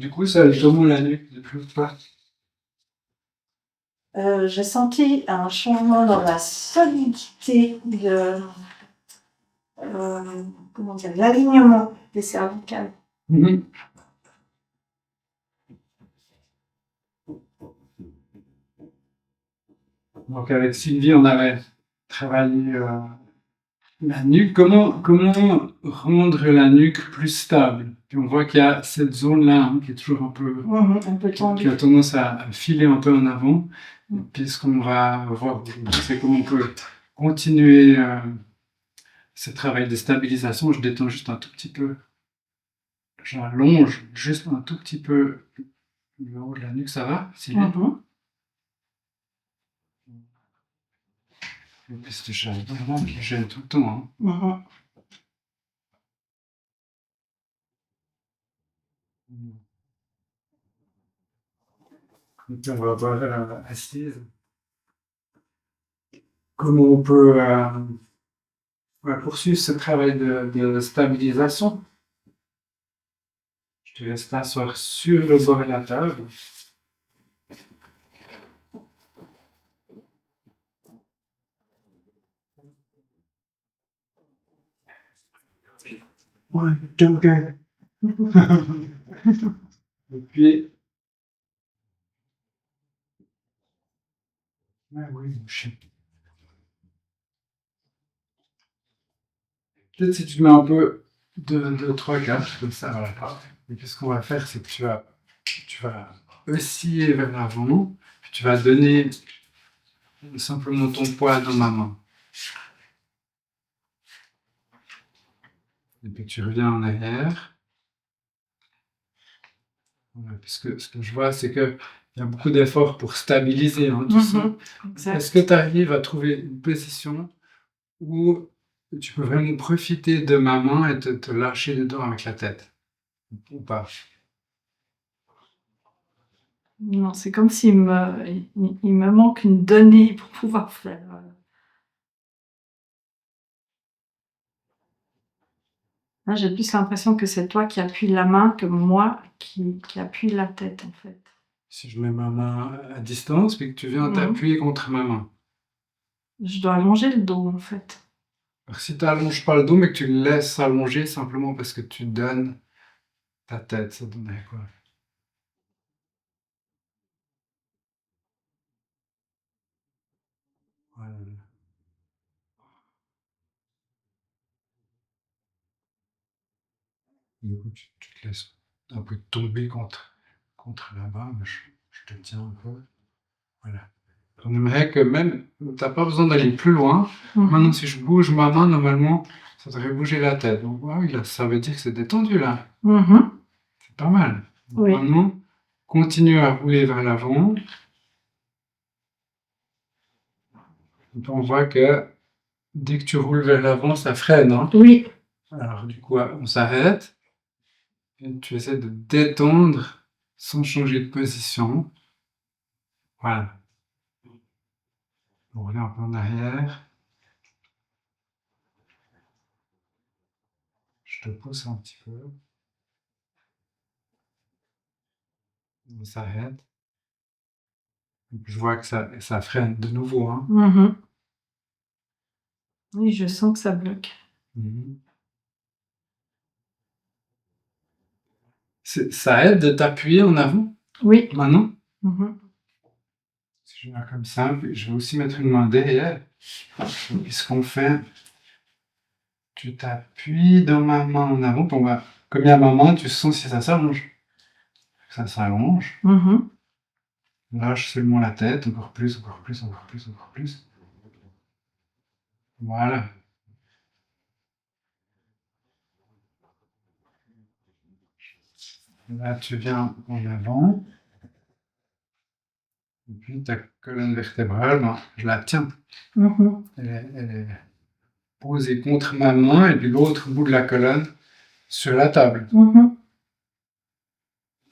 Du coup, ça le comment la nuque depuis ou pas? J'ai senti un changement dans la solidité de, comment dire, l'alignement des cervicales. Mhm. Donc avec Sylvie, on avait travaillé la nuque. Comment rendre la nuque plus stable? Puis on voit qu'il y a cette zone-là hein, qui est toujours un peu, Un peu qui tendu. a tendance à filer un peu en avant. Et Mhm. puis ce qu'on va voir aujourd'hui, c'est comment on peut continuer ce travail de stabilisation. Je détends juste un tout petit peu. J'allonge juste un tout petit peu le haut de la nuque, ça va, Sylvie? Mhm. Et puis c'est déjà vraiment qui gêne tout le temps. Hein. Mhm. Et puis on va voir assise. Comment on peut poursuivre ce travail de stabilisation? Je te laisse t'asseoir sur le bord de la table. Ouais, okay. Et puis, ah oui, peut-être si tu te mets un peu de 3-4, comme ça, voilà. Et puis ce qu'on va faire, c'est que tu vas osciller vers l'avant, puis tu vas donner simplement ton poids dans ma main. Et puis tu reviens en arrière. Ouais, parce que ce que je vois, c'est qu'il y a beaucoup d'efforts pour stabiliser hein, tout ça. Exact. Est-ce que tu arrives à trouver une position où tu peux vraiment profiter de ma main et te lâcher dedans avec la tête? Ou pas? Non, c'est comme s'il il me manque une donnée pour pouvoir faire. Là, j'ai plus l'impression que c'est toi qui appuies la main que moi qui appuie la tête, en fait. Si je mets ma main à distance, puis que tu viens Mhm. t'appuyer contre ma main. Je dois allonger le dos, en fait. Alors, si tu n'allonges pas le dos, mais que tu le laisses allonger simplement parce que tu donnes ta tête, ça donnerait quoi? Voilà. Du coup, tu te laisses un peu tomber contre la barre, mais je te tiens un peu. Voilà. On aimerait que même, t'as pas besoin d'aller plus loin. Maintenant, si je bouge ma main, normalement, ça devrait bouger la tête. Donc, ah oui, là, ça veut dire que c'est détendu, là. C'est pas mal. Donc, Oui. maintenant, continue à rouler vers l'avant. Et puis, on voit que dès que tu roules vers l'avant, ça freine. Hein. Oui. Alors, du coup, on s'arrête. Et tu essaies de détendre sans changer de position. Voilà. On revient un peu en arrière. Je te pousse un petit peu. On s'arrête. Et puis, je vois que ça freine de nouveau. Hein. Oui, je sens que ça bloque. Ça aide de t'appuyer en avant? Oui. Maintenant? Si je viens comme ça, puis je vais aussi mettre une main derrière. Et ce qu'on fait, tu t'appuies dans ma main en avant. Puis comme il y a ma main, tu sens si ça s'allonge. Ça s'allonge. Lâche seulement la tête, encore plus, encore plus, encore plus, encore plus. Voilà. Là, tu viens en avant. Et puis ta colonne vertébrale, ben, je la tiens. Elle est posée contre ma main et puis l'autre bout de la colonne sur la table.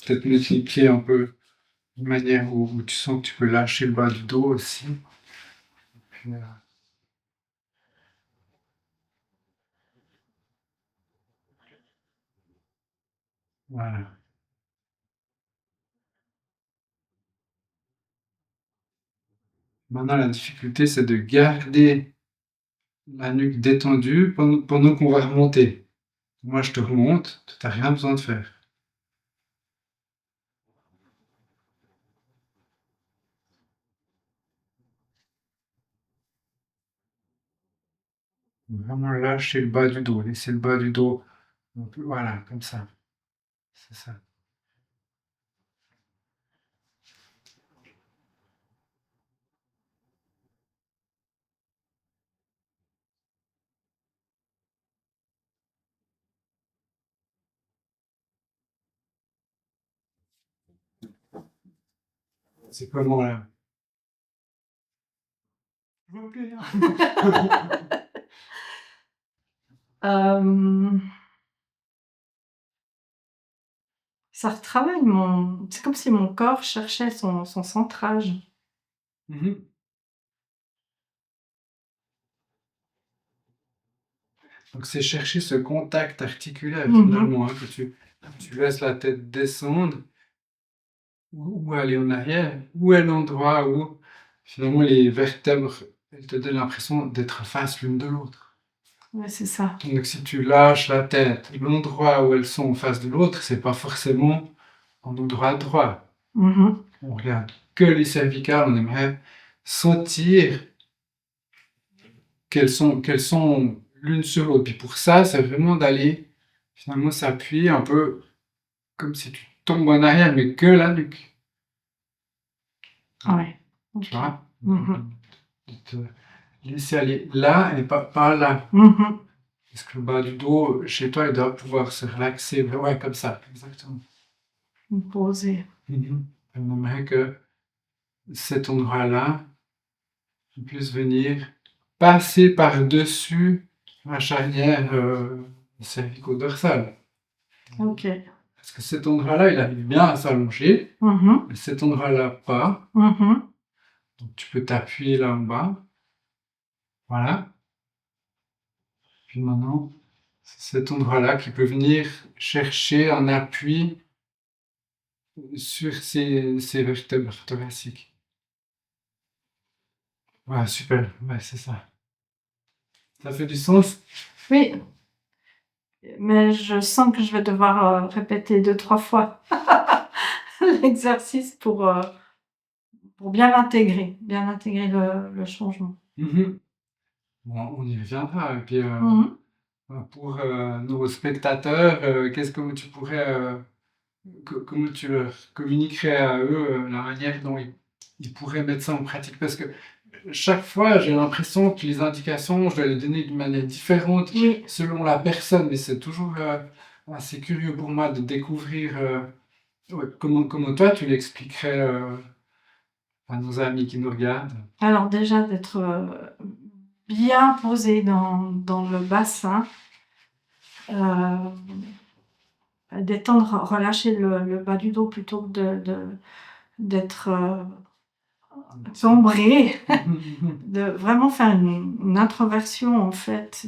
Peut-être mettre les pieds un peu d'une manière où tu sens que tu peux lâcher le bas du dos aussi. Puis, voilà. Maintenant, la difficulté, c'est de garder la nuque détendue pendant qu'on va remonter. Moi, je te remonte, tu n'as rien besoin de faire. Vraiment lâcher le bas du dos, laisser le bas du dos. Voilà, comme ça. C'est ça. C'est comment là? Je vois plus rien. Euh, Ça retravaille mon. C'est comme si mon corps cherchait son centrage. Mhm. Donc c'est chercher ce contact articulaire finalement, hein, que tu laisses la tête descendre ou aller en arrière, où est l'endroit où finalement les vertèbres elles te donnent l'impression d'être face l'une de l'autre. Ouais, c'est ça. Donc si tu lâches la tête, l'endroit où elles sont en face de l'autre, c'est pas forcément en endroit droit. Mhm. On regarde que les cervicales, on aimerait sentir qu'elles sont l'une sur l'autre. Puis pour ça, c'est vraiment d'aller finalement s'appuyer un peu comme si tu tombes en arrière, mais que la nuque. Ouais. Tu Ok. vois? Mhm. De te laisser aller là et pas là. Mhm. Parce que le bas du dos, chez toi, il doit pouvoir se relaxer. Ouais, comme ça, exactement. Me poser. On aimerait que cet endroit-là, tu puisses venir passer par-dessus la charnière cervico-dorsale. Ok. Parce que cet endroit-là, il arrive bien à s'allonger, Mhm. mais cet endroit-là, pas. Mhm. Donc, tu peux t'appuyer là en bas. Voilà. Puis maintenant, c'est cet endroit-là qui peut venir chercher un appui sur ces vertèbres thoraciques. Ouais, super. Ouais, c'est ça. Ça fait du sens? Oui, mais je sens que je vais devoir répéter 2, 3 fois l'exercice pour bien intégrer le changement. Mhm. Bon, on y reviendra. Et puis, Mhm. pour nos spectateurs, qu'est-ce que tu pourrais, comment tu leur communiquerais à eux la manière dont ils pourraient mettre ça en pratique? Parce que chaque fois, j'ai l'impression que les indications, je dois les donner d'une manière différente Oui. selon la personne, mais c'est toujours assez curieux pour moi de découvrir ouais, comment toi tu l'expliquerais à nos amis qui nous regardent. Alors déjà d'être bien posé dans le bassin, euh, d'étendre, relâcher le bas du dos plutôt que d'être cambré, de vraiment faire une introversion en fait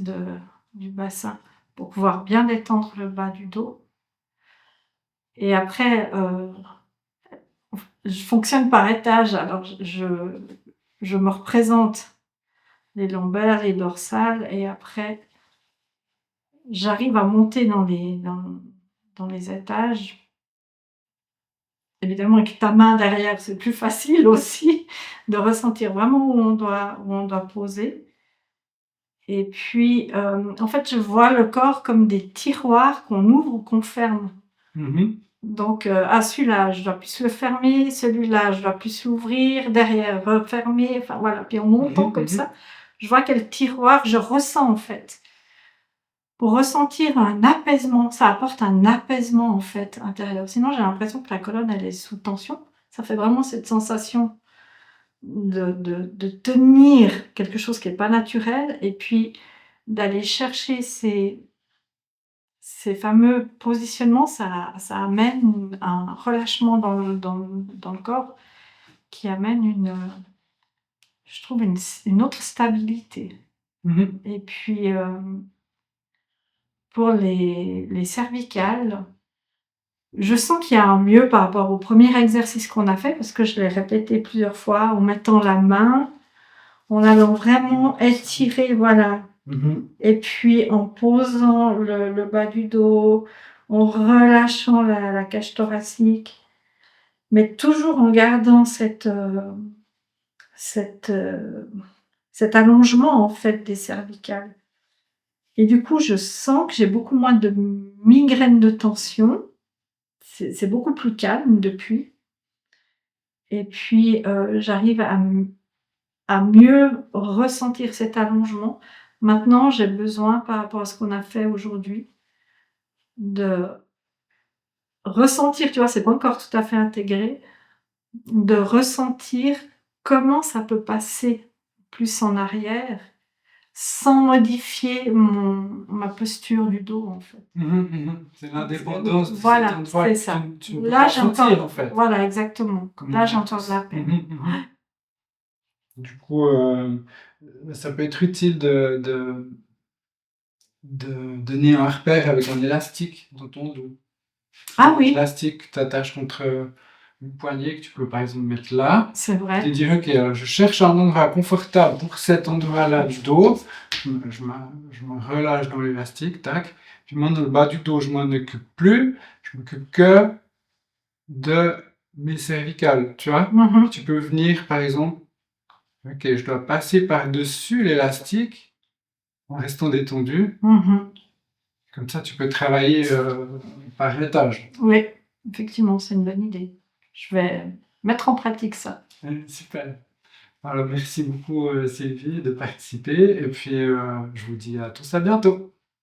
du bassin pour pouvoir bien détendre le bas du dos. Et après, je fonctionne par étage, alors je me représente les lombaires, les dorsales, et après, j'arrive à monter dans les étages. Évidemment, avec ta main derrière, c'est plus facile aussi de ressentir vraiment où on doit poser. Et puis, en fait, je vois le corps comme des tiroirs qu'on ouvre ou qu'on ferme. Mhm. Donc, celui-là, je dois plus le fermer, celui-là, je dois plus l'ouvrir, derrière, refermer, enfin voilà. Puis en montant comme ça, je vois quel tiroir je ressens en fait. Pour ressentir un apaisement, ça apporte un apaisement en fait intérieur. Sinon, j'ai l'impression que la colonne, elle est sous tension. Ça fait vraiment cette sensation de tenir quelque chose qui n'est pas naturel et puis d'aller chercher ces fameux positionnements, ça amène un relâchement dans le corps qui amène je trouve une autre stabilité. Mhm. Et puis, pour les cervicales, je sens qu'il y a un mieux par rapport au premier exercice qu'on a fait, parce que je l'ai répété plusieurs fois, en mettant la main, en allant vraiment étirer, voilà. Et puis en posant le bas du dos, en relâchant la cage thoracique, mais toujours en gardant cette, cet allongement en fait des cervicales. Et du coup, je sens que j'ai beaucoup moins de migraines de tension. C'est beaucoup plus calme depuis. Et puis, j'arrive à mieux ressentir cet allongement. Maintenant, j'ai besoin, par rapport à ce qu'on a fait aujourd'hui, de ressentir, tu vois, c'est pas encore tout à fait intégré, de ressentir comment ça peut passer plus en arrière sans modifier ma posture du dos, en fait. C'est l'indépendance de cet Voilà, endroit c'est que ça. tu ne peux Là, pas sentir, j'entends, en fait. voilà, exactement. Comme Là, on j'entends a- de la peine. Du coup, ça peut être utile de donner un repère avec un élastique dans ton dos. Ah oui, L'élastique que tu attaches contre une poignée que tu peux par exemple mettre là. c'est Tu vrai. dis, ok, je cherche un endroit confortable pour cet endroit-là du dos. Je me relâche dans l'élastique, tac. Puis moi, dans le bas du dos, je m'en occupe plus. Je m'occupe que de mes cervicales, tu vois. Mhm, Tu peux venir, par exemple, ok, je dois passer par-dessus l'élastique en restant détendu. mhm. Comme ça, tu peux travailler par étage. Oui, effectivement, c'est une bonne idée. Je vais mettre en pratique ça. Super. Alors, merci beaucoup Sylvie de participer et puis je vous dis à tous à bientôt.